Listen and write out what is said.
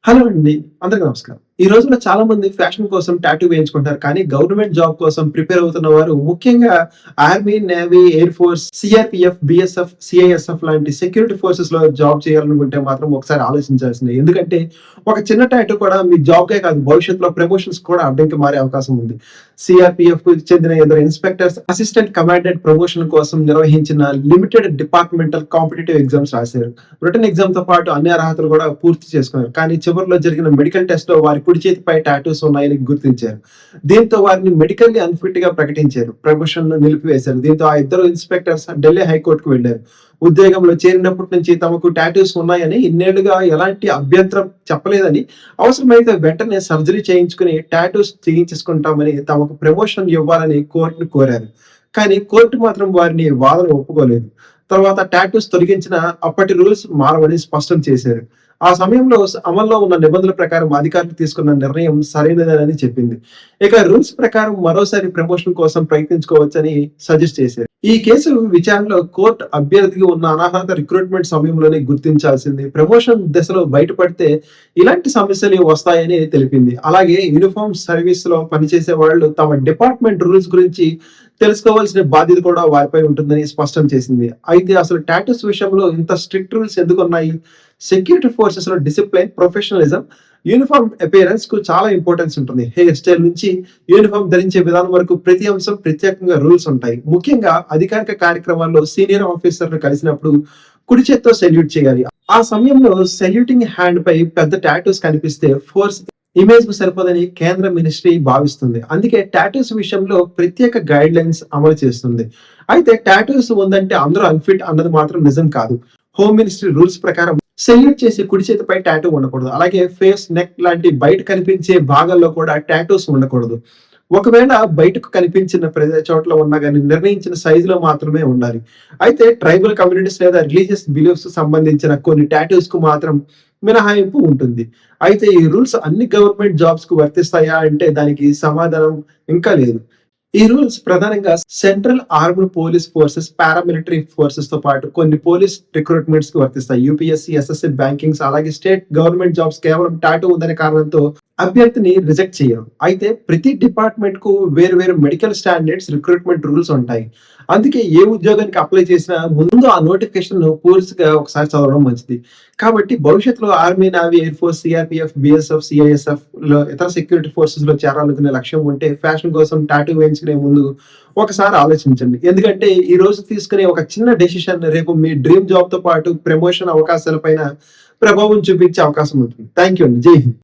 Hello అండి. అందరికి నమస్కారం. ఈ రోజుల్లో చాలా మంది ఫ్యాషన్ కోసం టాటూ వేయించుకుంటారు. కానీ గవర్నమెంట్ జాబ్ కోసం ప్రిపేర్ అవుతున్న వారు ముఖ్యంగా army, navy, air force, CRPF, BSF, CISF లాంటి సెక్యూరిటీ ఫోర్సెస్‌లో జాబ్ చేయాలనుకుంటే మాత్రం ఒకసారి ఆలోచించాల్సిందే. ఎందుకంటే ఒక చిన్న టాటూ కూడా మీ జాబ్‌కే కాదు భవిష్యత్తులో ప్రమోషన్స్ కూడా అడ్డంకి మారే అవకాశం ఉంది. సీఆర్‌పీఎఫ్‌కు చెందిన ఇద్దరు ఇన్స్‌పెక్టర్స్ అసిస్టెంట్ కమాండెంట్ ప్రమోషన్ కోసం నిర్వహించిన లిమిటెడ్ డిపార్ట్‌మెంటల్ కాంపిటీటివ్ ఎగ్జామ్స్ రాశారు. రిటన్ ఎగ్జామ్‌తో పాటు అన్ని అర్హతలు కూడా పూర్తి చేసుకున్నారు. కానీ చివరిలో జరిగిన మెడికల్ టెస్ట్‌లో వారి కుడి చేతిపై టాటూస్ ఉన్నాయని గుర్తించారు. దీంతో వారిని మెడికల్లీ అన్‌ఫిట్ గా ప్రకటించారు. ప్రమోషన్‌ను నిలిపివేశారు. దీంతో ఆ ఇద్దరు ఇన్స్‌పెక్టర్స్ ఢిల్లీ హైకోర్టుకు వెళ్లారు. ఉద్యోగంలో చేరినప్పటి నుంచి తమకు టాటూస్ ఉన్నాయని, ఇన్నేళ్లుగా ఎలాంటి అభ్యంతరం చెప్పలేదని, అవసరమైతే వెంటనే సర్జరీ చేయించుకుని టాటూస్ తీయించేసుకుంటామని, తమకు ప్రమోషన్ ఇవ్వాలని కోర్టును కోరారు. కానీ కోర్టు మాత్రం వారిని వాదన ఒప్పుకోలేదు. తర్వాత టాటూస్ తొలగించిన అప్పటి రూల్స్ మారవని స్పష్టం చేశారు. ఆ సమయంలో అమల్లో ఉన్న నిబంధనల ప్రకారం అధికారులు తీసుకున్న నిర్ణయం సరైనదేనని చెప్పింది. ఇక రూల్స్ ప్రకారం మరోసారి ప్రమోషన్ కోసం ప్రయత్నించుకోవచ్చని సజెస్ట్ చేశారు. ఈ కేసు విచారణలో కోర్టు అభ్యర్థికి ఉన్న అనర్హత రిక్రూట్మెంట్ సమయంలోనే గుర్తించాల్సింది. ప్రమోషన్ దశలో బయటపడితే ఇలాంటి సమస్యలు వస్తాయని తెలిపింది. అలాగే యూనిఫామ్ సర్వీస్ లో పనిచేసే వాళ్ళు తమ డిపార్ట్మెంట్ రూల్స్ గురించి తెలుసుకోవాల్సిన బాధ్యత కూడా వారిపై ఉంటుందని స్పష్టం చేసింది. అయితే అసలు టాటూస్ విషయంలో ఇంత స్ట్రిక్ట్ రూల్స్ ఎందుకున్నాయి? సెక్యూరిటీ ఫోర్సెస్ లో డిసిప్లిన్, ప్రొఫెషనలిజం, యూనిఫామ్ అపియరెన్స్ కు చాలా ఇంపార్టెన్స్ ఉంటుంది. హెయిర్ స్టైల్ నుంచి యూనిఫామ్ ధరించే విధానం వరకు ప్రతి అంశం ప్రత్యేకంగా రూల్స్ ఉంటాయి. ముఖ్యంగా అధికారిక కార్యక్రమాల్లో సీనియర్ ఆఫీసర్లు కలిసినప్పుడు కుడి చేత్తో సెల్యూట్ చేయాలి. ఆ సమయంలో సెల్యూటింగ్ హ్యాండ్ పై పెద్ద టాటూస్ కనిపిస్తే ఫోర్స్ ఇమేజ్ కు సరిపోదని కేంద్ర మినిస్ట్రీ భావిస్తుంది. అందుకే టాటూస్ విషయంలో ప్రత్యేక గైడ్ లైన్స్ అమలు చేస్తుంది. అయితే టాటూస్ ఉందంటే అందరూ అన్ఫిట్ అన్నది మాత్రం నిజం కాదు. హోమ్ మినిస్ట్రీ రూల్స్ ప్రకారం సెల్యూట్ చేసి కుడి చేతిపై టాటూ ఉండకూడదు. అలాగే ఫేస్, నెక్ లాంటి బయట కనిపించే భాగాల్లో కూడా టాటూస్ ఉండకూడదు. ఒకవేళ బయటకు కనిపించిన చోట్ల ఉన్నా గాని నిర్ణయించిన సైజులో మాత్రమే ఉండాలి. అయితే ట్రైబల్ కమ్యూనిటీస్ లేదా రిలీజియస్ బిలీఫ్స్ సంబంధించిన కొన్ని టాటూస్ కు మాత్రం మినహాయింపు ఉంటుంది. అయితే ఈ రూల్స్ అన్ని గవర్నమెంట్ జాబ్స్ కు వర్తిస్తాయా అంటే దానికి సమాధానం ఇంకా లేదు. ఈ రూల్స్ ప్రధానంగా central armed police forces, paramilitary forces తో పాటు కొన్ని పోలీస్ రిక్రూట్మెంట్స్ కి వర్తిస్తాయి. యూపీఎస్సీ, ఎస్ఎస్సీ, బ్యాంకింగ్స్, అలాగే స్టేట్ గవర్నమెంట్ జాబ్స్ కేవలం టాటూ ఉందనే కారణంతో అభ్యర్థిని రిజెక్ట్ చేయరు. అయితే ప్రతి డిపార్ట్మెంట్ కు వేరు వేరు మెడికల్ స్టాండర్డ్స్, రిక్రూట్మెంట్ రూల్స్ ఉంటాయి. అందుకే ఏ ఉద్యోగానికి అప్లై చేసినా ముందు ఆ నోటిఫికేషన్ పూర్తిగా ఒకసారి చదవడం మంచిది. కాబట్టి భవిష్యత్తులో army, navy, air force, CRPF, BSF, CISF లో ఇతర సెక్యూరిటీ ఫోర్సెస్ లో చేరాలనుకునే లక్ష్యం ఉంటే ఫ్యాషన్ కోసం టాటూ వేయించుకునే ముందు ఒకసారి ఆలోచించండి. ఎందుకంటే ఈ రోజు తీసుకునే ఒక చిన్న డెసిషన్ రేపు మీ డ్రీమ్ జాబ్ తో పాటు ప్రమోషన్ అవకాశాల పైన ప్రభావం చూపించే అవకాశం ఉంటుంది. థాంక్ యూ అండి. జై హింద్.